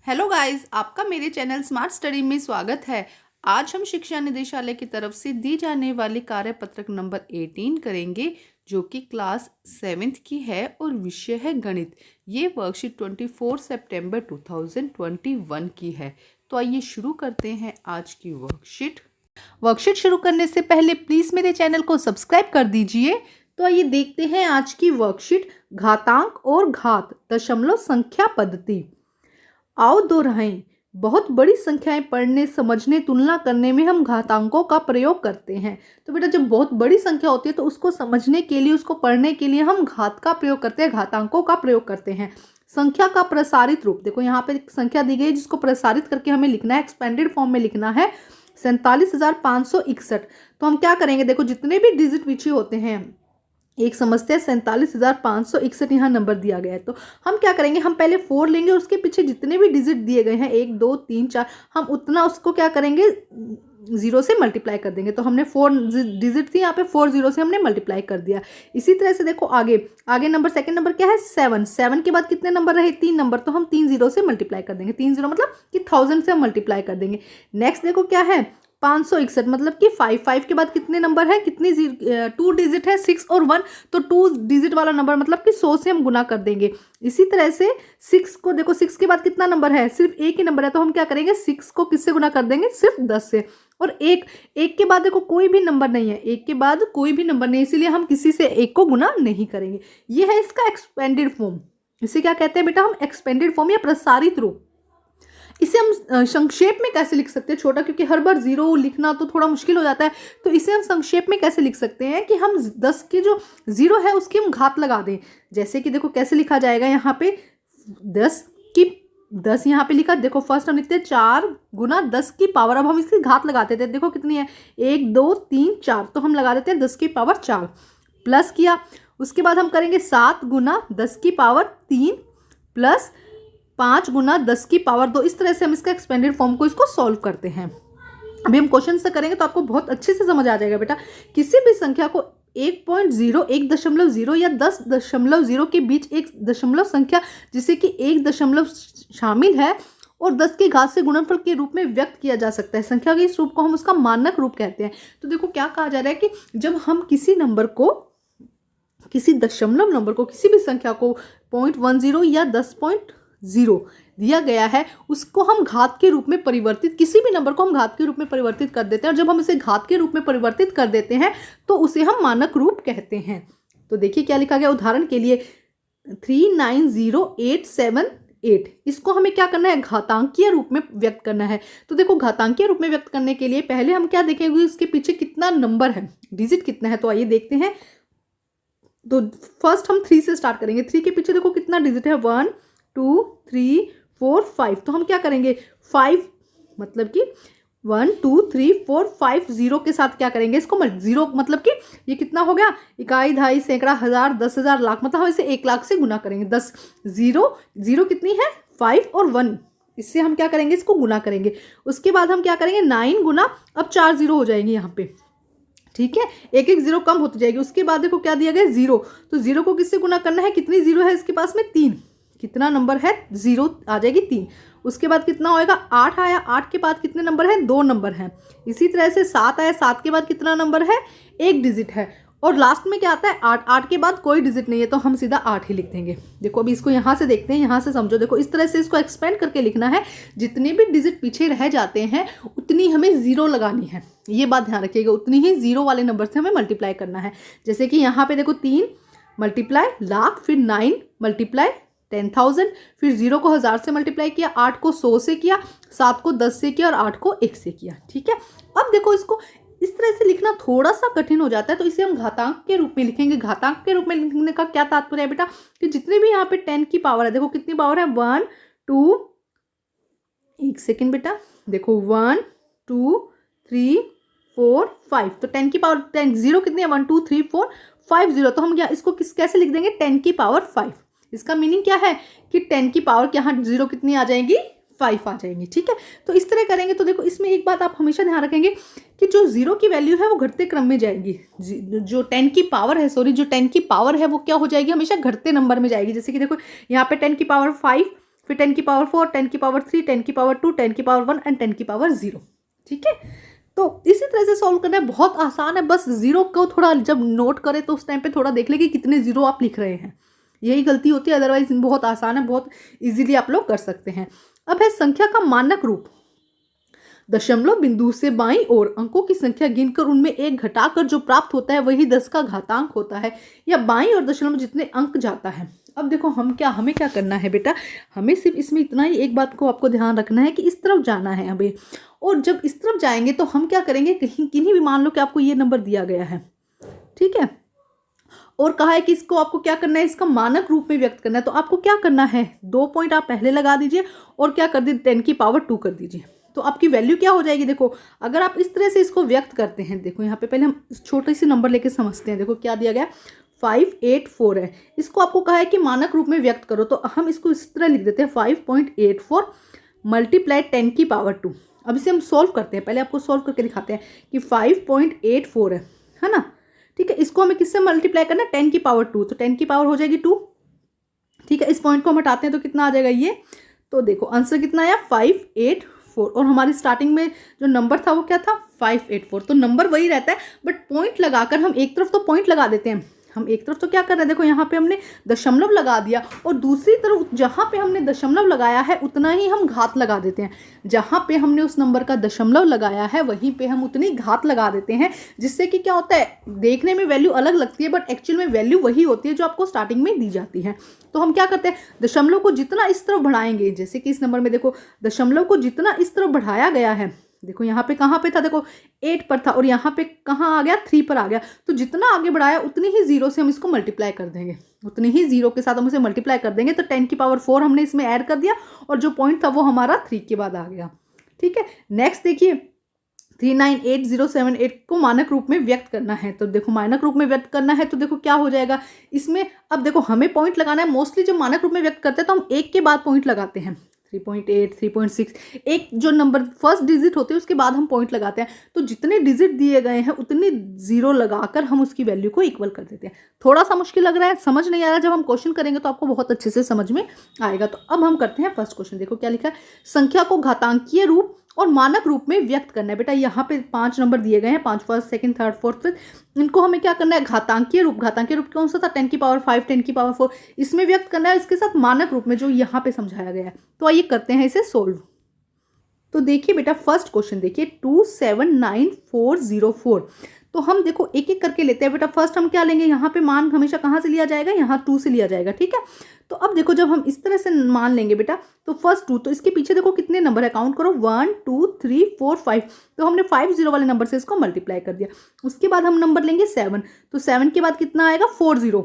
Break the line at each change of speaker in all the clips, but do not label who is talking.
Hello guys, आपका मेरे channel smart study में स्वागत है। आज हम शिक्षा निदेशालय की तरफ से दी जाने वाली कार्यपत्रक नंबर 18 करेंगे, जो कि क्लास 7th की है और विषय है गणित। ये वर्कशीट 24 सितंबर 2021 की है। तो आइए शुरू करते हैं आज की वर्कशीट शुरू करने से पहले प्लीज़ मेरे चैनल को सब्सक्राइब कर दीजिए। तो आइए देखते हैं आज की वर्कशीट। घातांक और घात दशमलव संख्या पद्धति। आओ दोहराएं। बहुत बड़ी संख्याएं पढ़ने, समझने, तुलना करने में हम घातांकों का प्रयोग करते हैं। तो बेटा, जब बहुत बड़ी संख्या होती है तो उसको समझने के लिए, उसको पढ़ने के लिए हम घात का प्रयोग करते हैं, घातांकों का प्रयोग करते हैं। संख्या का प्रसारित रूप, देखो यहाँ पे एक संख्या दी गई है जिसको प्रसारित करके हमें लिखना है, एक्सपेंडेड फॉर्म में लिखना है 47,561। तो हम क्या करेंगे, देखो जितने भी डिजिट पीछे होते हैं, एक समस्या 47,561 यहाँ नंबर दिया गया है। तो हम क्या करेंगे, हम पहले 4 लेंगे और उसके पीछे जितने भी डिजिट दिए गए हैं 1 2 3 4, हम उतना उसको क्या करेंगे, 0 से मल्टीप्लाई कर देंगे। तो हमने 4 डिजिट थी यहाँ पे, 4 0 से हमने मल्टीप्लाई कर दिया। इसी तरह से देखो आगे नंबर, सेकंड नंबर क्या है 7 के बाद कितने नंबर रहे, 3 नंबर। तो हम 3 0 से मल्टीप्लाई कर देंगे, 3 0 मतलब कि 1000 से हम मल्टीप्लाई कर देंगे। नेक्स्ट देखो क्या है 561, मतलब कि 5 के बाद कितने नंबर है, कितनी 2 डिजिट है 6 और 1, तो 2 डिजिट वाला नंबर मतलब कि 100 से हम गुना कर देंगे। इसी तरह से 6 को देखो, 6 के बाद कितना नंबर है, सिर्फ एक ही नंबर है, तो हम क्या करेंगे 6 को किससे गुना कर देंगे, सिर्फ 10 से। और एक के बाद देखो कोई भी नंबर नहीं है, एक के बाद कोई भी नंबर नहीं, इसीलिए हम किसी से एक को गुना नहीं करेंगे। ये है इसका एक्सपेंडेड फॉर्म। इसे क्या कहते हैं बेटा, हम एक्सपेंडेड फॉर्म या प्रसारित रूप। इसे हम संक्षेप में कैसे लिख सकते हैं, छोटा, क्योंकि हर बार 0 लिखना तो थोड़ा मुश्किल हो जाता है। तो इसे हम संक्षेप में कैसे लिख सकते हैं कि हम 10 के जो 0 है उसकी हम घात लगा दें। जैसे कि देखो कैसे लिखा जाएगा, यहाँ पे 10 यहाँ पे लिखा, देखो फर्स्ट हम लिखते हैं 4 गुना 10 की पावर। अब हम इसकी घात लगाते थे, देखो कितनी है 1 2 3 4, तो हम लगा देते हैं 10 की पावर 4, प्लस किया। उसके बाद हम करेंगे 7 गुना 10 की पावर 3 प्लस 5 गुना 10 की पावर 2। इस तरह से हम इसका एक्सपेंडेड फॉर्म को इसको सॉल्व करते हैं। अभी हम क्वेश्चन से करेंगे तो आपको बहुत अच्छे से समझ आ जाएगा बेटा। किसी भी संख्या को 1.0, 1.0 या 10.0 के बीच एक दशमलव संख्या जिसे कि 1 दशमलव शामिल है और 10 की घात से गुणनफल के रूप में व्यक्त किया जा सकता है। संख्या के इस रूप को हम उसका मानक रूप कहते हैं। तो देखो क्या कहा जा रहा है कि जब हम किसी नंबर को, किसी दशमलव नंबर को, किसी भी संख्या को 0.10 या 10.0 दिया गया है, उसको हम घात के रूप में परिवर्तित, किसी भी नंबर को हम घात के रूप में परिवर्तित कर देते हैं। और जब हम इसे घात के रूप में परिवर्तित कर देते हैं तो उसे हम मानक रूप कहते हैं। तो देखिए क्या लिखा गया, उदाहरण के लिए 390878, इसको हमें क्या करना है, घातांकीय रूप में व्यक्त करना है। तो देखो घातांकीय रूप में व्यक्त करने के लिए पहले हम क्या देखेंगे, इसके पीछे कितना नंबर है, डिजिट कितना है। तो आइए देखते हैं। तो फर्स्ट हम 3 से स्टार्ट करेंगे। 3 के पीछे देखो कितना डिजिट है, 1 2 3 4 5। तो हम क्या करेंगे 5, मतलब कि 1 2 3 4 5 0 के साथ क्या करेंगे, इसको 0, मतलब कि ये कितना हो गया, इकाई, दहाई, सैकड़ा, हजार, 10,000, लाख, मतलब हम इसे 1 लाख से गुना करेंगे। 10 0 कितनी है 5 और 1, इससे हम क्या करेंगे, इसको गुना करेंगे। उसके बाद हम क्या करेंगे 9 गुना, अब 4 0 हो जाएंगे यहाँ पे, ठीक है, एक 0 कम होती जाएगी। उसके बाद देखो क्या दिया गया 0, तो 0 को किससे गुना करना है, कितनी 0 है इसके पास में 3, कितना नंबर है 0 आ जाएगी 3। उसके बाद कितना होएगा 8 आया, 8 के बाद कितने नंबर हैं, 2 नंबर हैं। इसी तरह से 7 आया, 7 के बाद कितना नंबर है, 1 डिजिट है। और लास्ट में क्या आता है 8, 8 के बाद कोई डिजिट नहीं है, तो हम सीधा 8 ही लिख देंगे। देखो अभी इसको यहाँ से देखते हैं, यहाँ से समझो। देखो इस तरह से इसको एक्सपेंड करके लिखना है, जितने भी डिजिट पीछे रह जाते हैं उतनी हमें 0 लगानी है। ये बात ध्यान रखिएगा, उतनी ही 0 वाले नंबर से हमें मल्टीप्लाई करना है। जैसे कि यहाँ पे देखो 3 मल्टीप्लाई लाख, फिर 9 मल्टीप्लाई 10,000, फिर 0 को 1000 से मल्टीप्लाई किया, 8 को 100 से किया, 7 को 10 से किया और 8 को 1 से किया, ठीक है। अब देखो इसको इस तरह से लिखना थोड़ा सा कठिन हो जाता है, तो इसे हम घातांक के रूप में लिखेंगे। घातांक के रूप में लिखने का क्या तात्पर्य है बेटा, कि जितने भी यहाँ पे 10 की पावर है, देखो कितनी पावर है 1 2, एक सेकेंड बेटा, देखो 1 2 3 4 5, तो 10 की पावर 10, 0 कितनी है 1 2 3 4 5 0। तो हम इसको कैसे लिख देंगे 10 की पावर 5। इसका मीनिंग क्या है कि 10 की पावर यहाँ 0 कितनी आ जाएंगी 5 आ जाएंगी, ठीक है। तो इस तरह करेंगे। तो देखो इसमें एक बात आप हमेशा ध्यान रखेंगे कि जो 0 की वैल्यू है वो घटते क्रम में जाएगी। जो 10 की पावर है, जो 10 की पावर है वो क्या हो जाएगी, हमेशा घटते नंबर में जाएगी। जैसे कि देखो यहाँ पे 10 की पावर 5 फिर 10 की पावर 4, 10 की पावर 3, 10 की पावर 2, 10 की पावर 1 एंड 10 की पावर 0। ठीक है, तो इसी तरह से सॉल्व करना है, बहुत आसान है। बस जीरो को थोड़ा जब नोट करें तो उस टाइम पे थोड़ा देख ले कि कितने जीरो आप लिख रहे हैं, यही गलती होती है। अदरवाइज बहुत आसान है, बहुत इजीली आप लोग कर सकते हैं। अब है संख्या का मानक रूप। दशमलव बिंदु से बाईं ओर अंकों की संख्या गिनकर उनमें एक घटाकर जो प्राप्त होता है वही 10 का घातांक होता है, या बाईं ओर दशमलव जितने अंक जाता है। अब देखो हमें क्या करना है बेटा, हमें सिर्फ इसमें इतना ही एक बात को आपको ध्यान रखना है कि इस तरफ जाना है हमें, और जब इस तरफ जाएंगे तो हम क्या करेंगे, कहीं किन्हीं भी, मान लो कि आपको ये नंबर दिया गया है, ठीक है, और कहा है कि इसको आपको क्या करना है, इसका मानक रूप में व्यक्त करना है। तो आपको क्या करना है, 2 पॉइंट आप पहले लगा दीजिए और क्या कर दीजिए, 10 की पावर 2 कर दीजिए। तो आपकी वैल्यू क्या हो जाएगी, देखो अगर आप इस तरह से इसको व्यक्त करते हैं, देखो यहाँ पे पहले हम छोटे से नंबर लेके समझते हैं। देखो क्या दिया गया, 584 है, इसको आपको कहा है कि मानक रूप में व्यक्त करो, तो हम इसको इस तरह लिख देते हैं 5.84 मल्टीप्लाई 10 की पावर 2। अब इसे हम सॉल्व करते हैं, पहले आपको सॉल्व करके दिखाते हैं कि 5.84 है ना, ठीक है। इसको हमें किससे मल्टीप्लाई करना है, 10 की पावर 2, तो 10 की पावर हो जाएगी 2, ठीक है। इस पॉइंट को हम हटाते हैं तो कितना आ जाएगा ये, तो देखो आंसर कितना आया 584, और हमारी स्टार्टिंग में जो नंबर था वो क्या था 584, तो नंबर वही रहता है, बट पॉइंट लगाकर हम एक तरफ तो पॉइंट लगा देते हैं, हम एक तरफ तो क्या कर रहे हैं, देखो यहाँ पे हमने दशमलव लगा दिया, और दूसरी तरफ जहाँ पे हमने दशमलव लगाया है उतना ही हम घात लगा देते हैं। जहाँ पे हमने उस नंबर का दशमलव लगाया है वहीं पे हम उतनी घात लगा देते हैं, जिससे कि क्या होता है, देखने में वैल्यू अलग लगती है बट एक्चुअल में वैल्यू वही होती है जो आपको स्टार्टिंग में दी जाती है। तो हम क्या करते हैं, दशमलव को जितना इस तरफ बढ़ाएंगे, जैसे कि इस नंबर में देखो दशमलव को जितना इस तरफ बढ़ाया गया है, देखो यहाँ पे कहाँ पे था, देखो 8 पर था, और यहाँ पे कहाँ आ गया, 3 पर आ गया, तो जितना आगे बढ़ाया उतनी ही जीरो से हम इसको मल्टीप्लाई कर देंगे, उतनी ही जीरो के साथ हम इसे मल्टीप्लाई कर देंगे। तो 10 की पावर 4 हमने इसमें ऐड कर दिया, और जो पॉइंट था वो हमारा 3 के बाद आ गया, ठीक है। नेक्स्ट देखिए 398078 को मानक रूप में व्यक्त करना है, तो देखो मानक रूप में व्यक्त करना है तो देखो क्या हो जाएगा इसमें। अब देखो हमें पॉइंट लगाना है, मोस्टली जब मानक रूप में व्यक्त करते हैं तो हम एक के बाद पॉइंट लगाते हैं, 3.8 3.6, एक जो नंबर फर्स्ट डिजिट होते हैं उसके बाद हम पॉइंट लगाते हैं। तो जितने डिजिट दिए गए हैं उतने जीरो लगाकर हम उसकी वैल्यू को इक्वल कर देते हैं। थोड़ा सा मुश्किल लग रहा है, समझ नहीं आ रहा, जब हम क्वेश्चन करेंगे तो आपको बहुत अच्छे से समझ में आएगा। तो अब हम करते हैं फर्स्ट क्वेश्चन। देखो क्या लिखा है, संख्या को घातांकीय रूप और मानक रूप में व्यक्त करना है। बेटा यहाँ पे 5 नंबर दिए गए हैं, 5 first second third fourth fifth, इनको हमें क्या करना है, घातांकीय रूप। घातांकीय रूप कौन सा था, 10 की पावर 5 10 की पावर 4, इसमें व्यक्त करना है, इसके साथ मानक रूप में जो यहाँ पे समझाया गया है। तो आइए करते हैं इसे सोल्व। तो देखिए बेटा फर्स्ट क्वेश्चन देखिए 279404, तो हम देखो एक एक करके लेते हैं। बेटा फर्स्ट हम क्या लेंगे, यहाँ पे मान हमेशा कहाँ से लिया जाएगा, यहाँ 2 से लिया जाएगा, ठीक है। तो अब देखो जब हम इस तरह से मान लेंगे बेटा, तो फर्स्ट 2, तो इसके पीछे देखो कितने नंबर है, काउंट करो 1 2 3 4 5, तो हमने 50 वाले नंबर से इसको मल्टीप्लाई कर दिया। उसके बाद हम नंबर लेंगे 7, तो 7 के बाद कितना आएगा 40,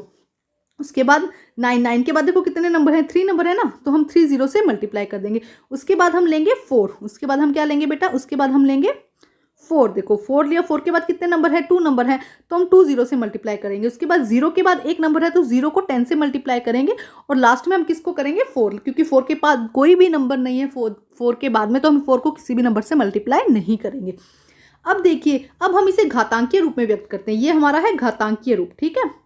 उसके बाद 9 के बाद देखो कितने नंबर हैं, 3 नंबर है ना, तो हम 30 से मल्टीप्लाई कर देंगे। उसके बाद हम लेंगे 4, उसके बाद हम क्या लेंगे बेटा, उसके बाद हम लेंगे 4, देखो 4 लिया, 4 के बाद कितने नंबर है, 2 नंबर है, तो हम 20 से मल्टीप्लाई करेंगे। उसके बाद 0 के बाद एक नंबर है, तो 0 को 10 से मल्टीप्लाई करेंगे, और लास्ट में हम किसको करेंगे 4, क्योंकि 4 के बाद कोई भी नंबर नहीं है, 4 के बाद में, तो हम 4 को किसी भी नंबर से मल्टीप्लाई नहीं करेंगे। अब देखिए अब हम इसे घातांकीय रूप में व्यक्त करते हैं, ये हमारा है घातांकीय रूप, ठीक है,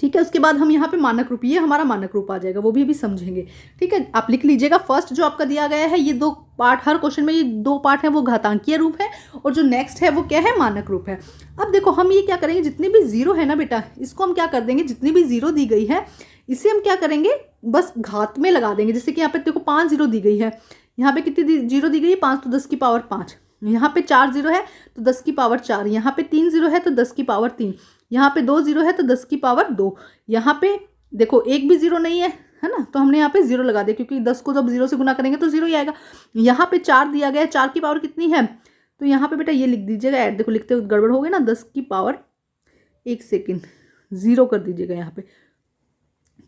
ठीक है। उसके बाद हम यहाँ पे मानक रूप, ये हमारा मानक रूप आ जाएगा, वो भी अभी समझेंगे, ठीक है। आप लिख लीजिएगा फर्स्ट जो आपका दिया गया है, ये 2 पार्ट, हर क्वेश्चन में ये 2 पार्ट है, वो घातांकीय रूप है, और जो नेक्स्ट है वो क्या है, मानक रूप है। अब देखो हम ये क्या करेंगे, जितनी भी जीरो है ना बेटा, इसको हम क्या कर देंगे, जितनी भी जीरो दी गई है इसे हम क्या करेंगे, बस घात में लगा देंगे। जैसे कि यहाँ पे देखो 5 जीरो दी गई है, यहाँ पे कितनी जीरो दी गई है 5, तो 10 की पावर 5, यहाँ पे 4 जीरो है तो 10 की पावर 4, यहाँ पे 3 जीरो है तो 10 की पावर 3, यहाँ पे 2 जीरो है तो 10 की पावर 2, यहाँ पे देखो एक भी जीरो नहीं है, है ना, तो हमने यहाँ पे जीरो लगा दिया, क्योंकि 10 को जब जीरो से गुना करेंगे तो जीरो ही आएगा। यहाँ पे 4 दिया गया है, 4 की पावर कितनी है, तो यहाँ पे बेटा ये लिख दीजिएगा ऐड, देखो लिखते हुए गड़बड़ हो गई ना, 10 की पावर 1 सेकेंड 0 कर दीजिएगा यहाँ पे,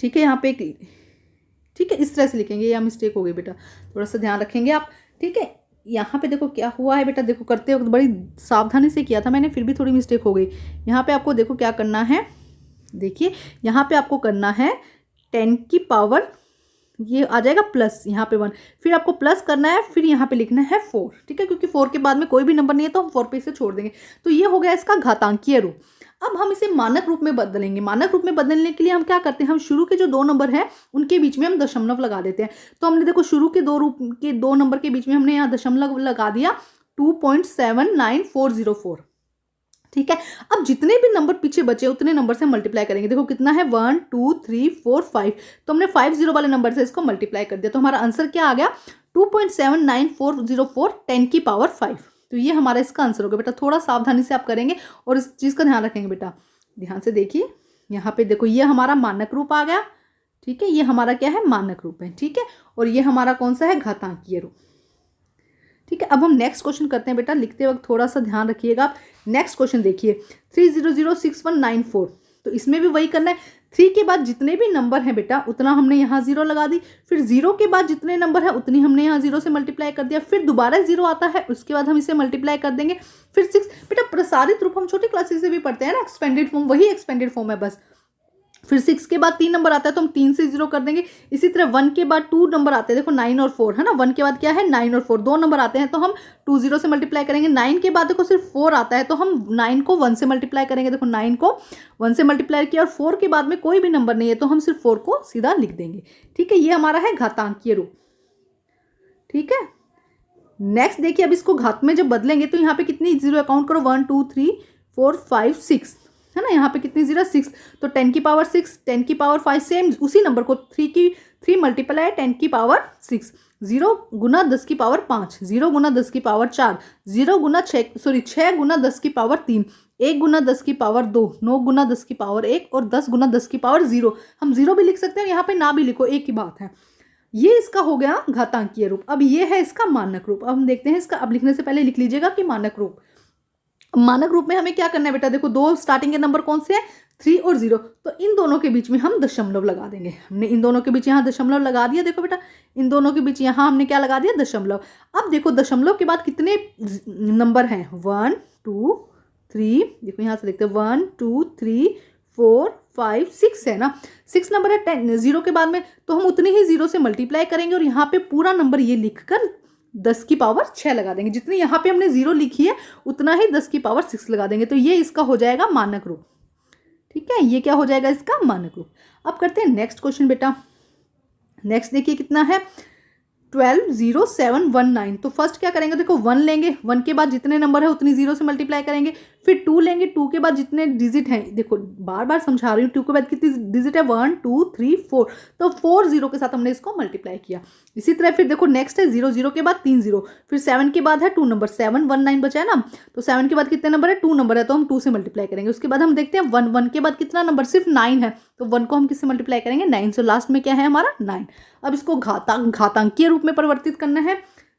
ठीक है। यहाँ पे ठीक है, इस तरह से लिखेंगे, या मिस्टेक हो गई बेटा, थोड़ा सा ध्यान रखेंगे आप, ठीक है। यहाँ पे देखो क्या हुआ है बेटा, देखो करते वक्त बड़ी सावधानी से किया था मैंने, फिर भी थोड़ी मिस्टेक हो गई। यहाँ पे आपको देखो क्या करना है, देखिए यहाँ पे आपको करना है 10 की पावर ये आ जाएगा प्लस यहाँ पे 1, फिर आपको प्लस करना है, फिर यहाँ पे लिखना है 4, ठीक है, क्योंकि 4 के बाद में कोई भी नंबर नहीं है तो हम 4 पे इसे छोड़ देंगे। तो ये हो गया इसका घातांकीय रूप। अब हम इसे मानक रूप में बदलेंगे। मानक रूप में बदलने के लिए हम क्या करते हैं, हम शुरू के जो 2 नंबर हैं उनके बीच में हम दशमलव लगा देते हैं। तो हमने देखो शुरू के 2 नंबर के बीच में हमने यहाँ दशमलव लगा दिया 2.79404, ठीक है। अब जितने भी नंबर पीछे बचे उतने नंबर से मल्टीप्लाई करेंगे। देखो कितना है 1 2 3 4 5, तो हमने 50 वाले नंबर से इसको मल्टीप्लाई कर दिया। तो हमारा आंसर क्या आ गया 2.79404 10 की पावर 5। तो ये हमारा इसका आंसर होगा बेटा। थोड़ा सावधानी से आप करेंगे और इस चीज़ का ध्यान रखेंगे बेटा। ध्यान से देखिए, यहाँ पे देखो ये हमारा मानक रूप आ गया, ठीक है, ये हमारा क्या है मानक रूप है, ठीक है, और ये हमारा कौन सा है घातांकीय रूप, ठीक है। अब हम नेक्स्ट क्वेश्चन करते हैं बेटा। लिखते वक्त थोड़ा सा ध्यान रखिएगा आप। नेक्स्ट क्वेश्चन देखिए 3006194, तो इसमें भी वही करना है। 3 के बाद जितने भी नंबर हैं बेटा उतना हमने यहाँ 0 लगा दी, फिर 0 के बाद जितने नंबर है उतनी हमने यहाँ 0 से मल्टीप्लाई कर दिया, फिर दोबारा 0 आता है, उसके बाद हम इसे मल्टीप्लाई कर देंगे, फिर 6। बेटा प्रसारित रूप हम छोटी क्लासेस से भी पढ़ते हैं ना, एक्सपेंडेड फॉर्म, वही एक्सपेंडेड फॉर्म है बस। फिर 6 के बाद 3 नंबर आता है तो हम 3 से 0 कर देंगे। इसी तरह 1 के बाद 2 नंबर आते हैं, देखो 9 और 4 है ना, 1 के बाद क्या है 9 और 4 2 नंबर आते हैं तो हम 2 0 से मल्टीप्लाई करेंगे। 9 के बाद देखो सिर्फ 4 आता है तो हम 9 को 1 से मल्टीप्लाई करेंगे। देखो 9 को 1 से मल्टीप्लाई किया और 4 के बाद में कोई भी नंबर नहीं है तो हम सिर्फ 4 को सीधा लिख देंगे, ठीक है। ये हमारा है घातांकीय रूप, ठीक है। नेक्स्ट देखिए, अब इसको घात में जब बदलेंगे तो यहाँ पे कितनी 0 अकाउंट करो 1 2 3 4 5 6 है ना, यहाँ पे कितनी 0 6, तो 10 की पावर 6 10 की पावर 5, सेम उसी नंबर को 3 मल्टीप्लाई 10 की पावर 6, 0 गुना 10 की पावर 5, 0 गुना 10 की पावर 4, 0 गुना 6 गुना 10 की पावर 3, 1 गुना 10 की पावर 2, 9 गुना 10 की पावर 1 और 10 गुना 10 की पावर 0। हम 0 भी लिख सकते हैं, यहाँ पे ना भी लिखो, एक ही बात है। ये इसका हो गया घातांकीय रूप। अब ये है इसका मानक रूप। अब हम देखते हैं इसका। अब लिखने से पहले लिख लीजिएगा कि मानक रूप। मानक रूप में हमें क्या करना है बेटा, देखो 2 स्टार्टिंग के नंबर कौन से हैं 3 और 0, तो इन दोनों के बीच में हम दशमलव लगा देंगे। हमने इन दोनों के बीच यहाँ दशमलव लगा दिया। देखो बेटा इन दोनों के बीच यहाँ हमने क्या लगा दिया दशमलव। अब देखो दशमलव के बाद कितने नंबर हैं 1 2 3, देखो यहाँ से देखते हैं 1 2 3 4 5 6 है ना, 6 नंबर है 10 0 के बाद में, तो हम उतने ही 0 से मल्टीप्लाई करेंगे और यहाँ पे पूरा नंबर ये लिखकर 10 की पावर 6 लगा देंगे। जितनी यहाँ पे हमने 0 लिखी है उतना ही 10 की पावर 6 लगा देंगे। तो ये इसका हो जाएगा मानक रूप, ठीक है। ये क्या हो जाएगा इसका मानक रूप। अब करते हैं नेक्स्ट क्वेश्चन बेटा। नेक्स्ट देखिए कितना है 120719। तो फर्स्ट क्या करेंगे, देखो 1 लेंगे, 1 के बाद जितने नंबर है उतनी 0 से मल्टीप्लाई करेंगे, फिर 2 लेंगे, 2 के बाद जितने डिजिट हैं, देखो बार बार समझा रही हूँ, 2 के बाद कितनी डिजिट है 1 2 3 4, तो 4 0 के साथ हमने इसको मल्टीप्लाई किया। इसी तरह फिर देखो नेक्स्ट है 0 0 के बाद 3 0, फिर 7 के बाद है 2 नंबर 7 1 9 बचा है ना, तो 7 के बाद कितने नंबर है 2 नंबर है तो हम 2 से मल्टीप्लाई करेंगे। उसके बाद हम देखते हैं 1 1 के बाद कितना नंबर सिर्फ 9 है, तो 1 को हम किससे मल्टीप्लाई करेंगे 9 से, लास्ट में क्या है हमारा 9। अब इसको घातांकीय रूप में परिवर्तित करना है,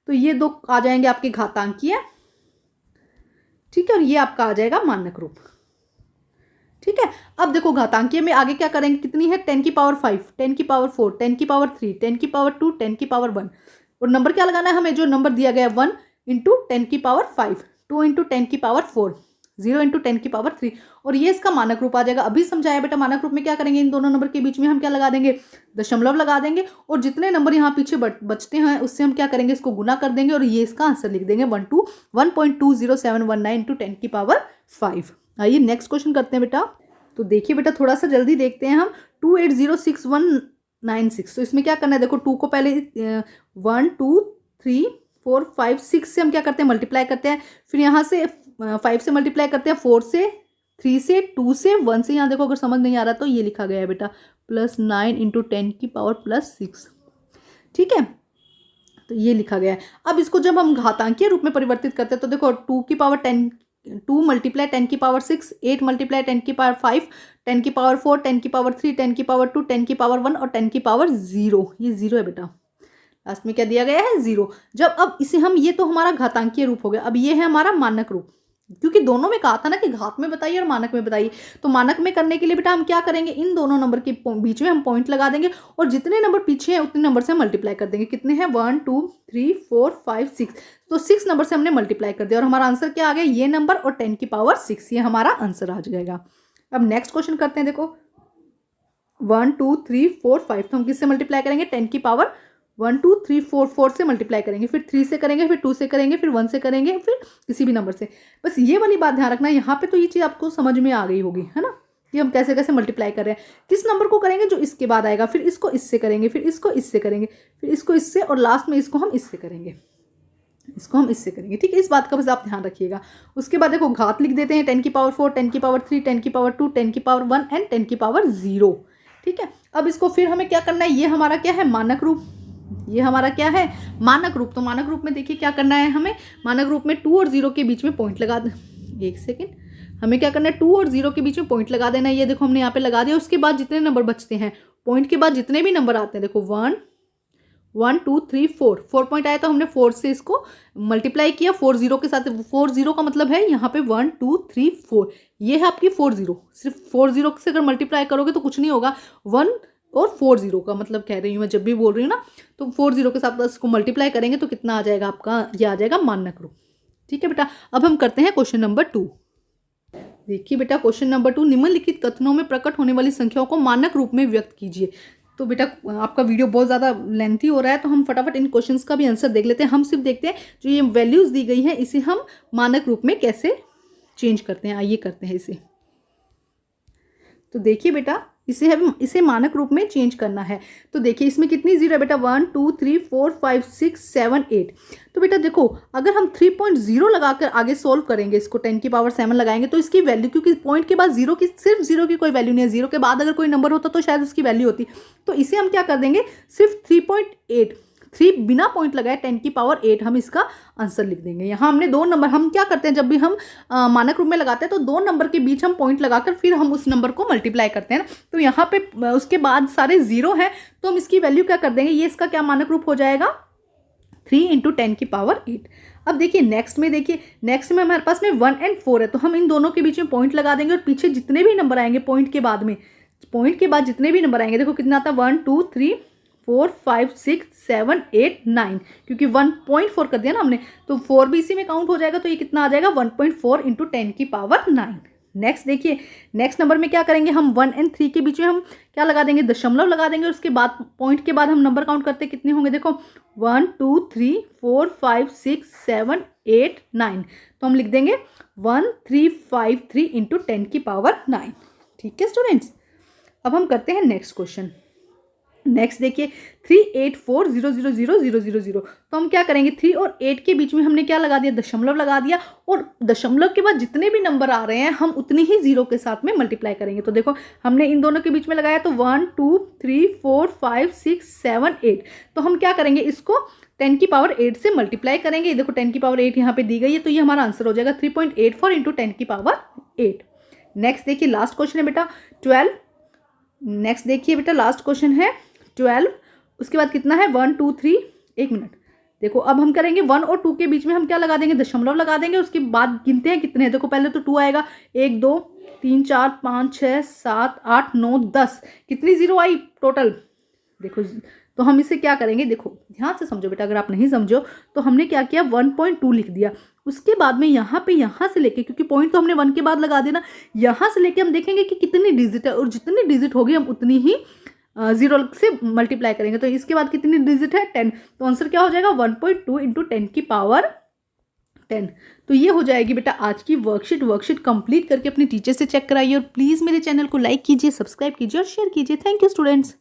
तो ये 2 आ जाएंगे आपके घातांकीय, ठीक है, और ये आपका आ जाएगा मानक रूप, ठीक है। अब देखो घातांकीय में आगे क्या करेंगे, कितनी है 10 की पावर 5 10 की पावर 4 10 की पावर 3 10 की पावर 2 10 की पावर 1, और नंबर क्या लगाना है हमें, जो नंबर दिया गया है 1 इंटू 10 की पावर 5 2 इंटू 10 की पावर 4 0 इंटू 10 की पावर 3, और ये इसका मानक रूप आ जाएगा। अभी समझाया बेटा मानक रूप में क्या करेंगे, इन दोनों नंबर के बीच में हम क्या लगा देंगे दशमलव लगा देंगे, और जितने नंबर यहाँ पीछे बचते हैं उससे हम क्या करेंगे इसको गुना कर देंगे, और ये इसका आंसर लिख देंगे 1.20719 इंटू 10 की पावर 5। आइए नेक्स्ट क्वेश्चन करते हैं बेटा। तो देखिए बेटा थोड़ा सा जल्दी देखते हैं हम 28061996। तो इसमें क्या करना है, देखो 2 को पहले 1 2 3 4 5 6 से हम क्या करते हैं मल्टीप्लाई करते हैं, फिर यहाँ से 5 से मल्टीप्लाई करते हैं, 4 से 3 से 2 से 1 से, यहाँ देखो अगर समझ नहीं आ रहा तो ये लिखा गया है बेटा +9 इंटू 10 की पावर +6, ठीक है, तो ये लिखा गया है। अब इसको जब हम घातांकीय रूप में परिवर्तित करते हैं तो देखो 2 की पावर 10 2 मल्टीप्लाई 10 की पावर 6 8 मल्टीप्लाई 10 की पावर 5 10 की पावर 4 10 की पावर 3 10 की पावर 2 10 की पावर 1 और 10 की पावर 0, ये 0 है बेटा, लास्ट में क्या दिया गया है 0। जब अब इसे हम, ये तो हमारा घातांकीय रूप हो गया, अब ये है हमारा मानक रूप, क्योंकि दोनों में कहा था ना कि घात में बताइए और मानक में बताइए। तो मानक में करने के लिए बेटा हम क्या करेंगे, इन दोनों नंबर के बीच में हम पॉइंट लगा देंगे और जितने नंबर पीछे हैं उतने नंबर से मल्टीप्लाई कर देंगे। कितने हैं 1 2 3 4 5 6, तो 6 नंबर से हमने मल्टीप्लाई कर दिया और हमारा आंसर क्या आ गया, ये नंबर और 10 की पावर 6, ये हमारा आंसर आ जाएगा। अब नेक्स्ट क्वेश्चन करते हैं। देखो 1 2 3 4 5, तो हम किससे मल्टीप्लाई करेंगे 10 की पावर 1 2 3 4 4 से मल्टीप्लाई करेंगे, फिर 3 से करेंगे, फिर 2 से करेंगे, फिर 1 से करेंगे, फिर किसी भी नंबर से। बस ये वाली बात ध्यान रखना, यहाँ पे तो ये चीज़ आपको समझ में आ गई होगी, है ना, कि हम कैसे कैसे मल्टीप्लाई कर रहे हैं। किस नंबर को करेंगे जो इसके बाद आएगा, फिर इसको इससे करेंगे, फिर इसको इससे करेंगे, फिर इसको इससे, और लास्ट में इसको हम इससे करेंगे, इसको हम इससे करेंगे। ठीक है, इस बात का बस आप ध्यान रखिएगा। उसके बाद देखो घात लिख देते हैं, 10 की पावर 4, 10 की पावर 3, 10 की पावर 2, 10 की पावर 1 एंड 10 की पावर 0। ठीक है, अब इसको फिर हमें क्या करना है, ये हमारा क्या है मानक रूप, ये हमारा क्या है मानक रूप। तो मानक रूप में देखिए क्या करना है हमें, मानक रूप में 2 और 0 के बीच में पॉइंट लगा दे, एक सेकेंड, हमें क्या करना है 2 और 0 के बीच में पॉइंट लगा देना है। ये देखो हमने यहाँ पे लगा दिया। उसके बाद जितने नंबर बचते हैं, पॉइंट के बाद जितने भी नंबर आते हैं, देखो 1 1 2 3 4, 4 पॉइंट आया तो हमने 4 से इसको मल्टीप्लाई किया 4 0 के साथ। 4 0 का मतलब है यहाँ पे 1 2 3 4, ये है आपकी 4 0। सिर्फ 4 0 से अगर मल्टीप्लाई करोगे तो कुछ नहीं होगा। 1 और 4 0 का मतलब कह रही हूँ मैं, जब भी बोल रही हूँ ना, तो 4 0 के साथ इसको मल्टीप्लाई करेंगे तो कितना आ जाएगा आपका, ये आ जाएगा मानक रूप। ठीक है बेटा, अब हम करते हैं क्वेश्चन नंबर 2। देखिए बेटा, क्वेश्चन नंबर 2, निम्नलिखित कथनों में प्रकट होने वाली संख्याओं को मानक रूप में व्यक्त कीजिए। तो बेटा आपका वीडियो बहुत ज़्यादा लेंथी हो रहा है, तो हम फटाफट इन क्वेश्चंस का भी आंसर देख लेते हैं। हम सिर्फ देखते हैं जो ये वैल्यूज़ दी गई हैं इसे हम मानक रूप में कैसे चेंज करते हैं। आइए करते हैं इसे। तो देखिए बेटा, इसे मानक रूप में चेंज करना है। तो देखिए इसमें कितनी जीरो है बेटा, 1 2 3 4 5 6 7 8। तो बेटा देखो, अगर हम 3.0 लगाकर आगे सोल्व करेंगे, इसको 10 की पावर 7 लगाएंगे तो इसकी वैल्यू, क्योंकि पॉइंट के बाद जीरो की, सिर्फ जीरो की कोई वैल्यू नहीं है, जीरो के बाद अगर कोई नंबर होता तो शायद उसकी वैल्यू होती। तो इसे हम क्या कर देंगे, सिर्फ 3.8, 3 बिना पॉइंट लगाए 10 की पावर 8 हम इसका आंसर लिख देंगे। यहाँ हमने दो नंबर, हम क्या करते हैं जब भी हम मानक रूप में लगाते हैं तो दो नंबर के बीच हम पॉइंट लगाकर फिर हम उस नंबर को मल्टीप्लाई करते हैं। तो यहाँ पे उसके बाद सारे जीरो हैं तो हम इसकी वैल्यू क्या कर देंगे, ये इसका क्या मानक रूप हो जाएगा, 3 × 10 की पावर 8। अब देखिए नेक्स्ट में, देखिए नेक्स्ट में हमारे पास में 1 और 4 है, तो हम इन दोनों के बीच में पॉइंट लगा देंगे और पीछे जितने भी नंबर आएंगे पॉइंट के बाद में, पॉइंट के बाद जितने भी नंबर आएंगे, देखो कितना आता है 1 2 3 4 5 6 7 8 9, क्योंकि 1.4 कर दिया ना हमने, तो 4 भी इसी में काउंट हो जाएगा। तो ये कितना आ जाएगा 1.4 × 10 की पावर 9। नेक्स्ट देखिए, नेक्स्ट नंबर में क्या करेंगे हम, 1 और 3 के बीच में हम क्या लगा देंगे, दशमलव लगा देंगे। उसके बाद पॉइंट के बाद हम नंबर काउंट करते कितने होंगे, देखो 1 2 3 4 5 6 7 8 9, तो हम लिख देंगे 1353 × 10 की पावर 9। ठीक है स्टूडेंट्स, अब हम करते हैं नेक्स्ट क्वेश्चन। नेक्स्ट देखिए 384000000, तो हम क्या करेंगे, 3 और 8 के बीच में हमने क्या लगा दिया, दशमलव लगा दिया, और दशमलव के बाद जितने भी नंबर आ रहे हैं हम उतनी ही जीरो के साथ में मल्टीप्लाई करेंगे। तो देखो हमने इन दोनों के बीच में लगाया, तो 1 2 3 4 5 6 7 8, तो हम क्या करेंगे, इसको 10 की पावर 8 से मल्टीप्लाई करेंगे। देखो 10 की पावर 8 यहाँ पे दी गई है, तो ये हमारा आंसर हो जाएगा 3.84 × 10 की पावर 8। नेक्स्ट देखिए लास्ट क्वेश्चन है बेटा 12। नेक्स्ट देखिए बेटा लास्ट क्वेश्चन है 12। उसके बाद कितना है 1 2 3, एक मिनट, देखो अब हम करेंगे 1 और 2 के बीच में हम क्या लगा देंगे, दशमलव लगा देंगे। उसके बाद गिनते हैं कितने हैं, देखो पहले तो 2 आएगा, 1 2 3 4 5 6 7 8 9 10, कितनी जीरो आई टोटल, देखो। तो हम इसे क्या करेंगे, देखो ध्यान से समझो बेटा, अगर आप नहीं समझो तो हमने क्या किया 1.2 लिख दिया। उसके बाद में यहाँ पे, यहाँ से लेके, क्योंकि पॉइंट तो हमने 1 के बाद लगा देना, यहाँ से लेके हम देखेंगे कि कितनी डिजिट है, और जितनी डिजिट होगी हम उतनी ही जीरो से मल्टीप्लाई करेंगे। तो इसके बाद कितनी डिजिट है 10, तो आंसर क्या हो जाएगा 1.2 × 10 की पावर 10। तो ये हो जाएगी बेटा आज की वर्कशीट कंप्लीट करके अपने टीचर से चेक कराइए, और प्लीज़ मेरे चैनल को लाइक कीजिए, सब्सक्राइब कीजिए और शेयर कीजिए। Thank you students.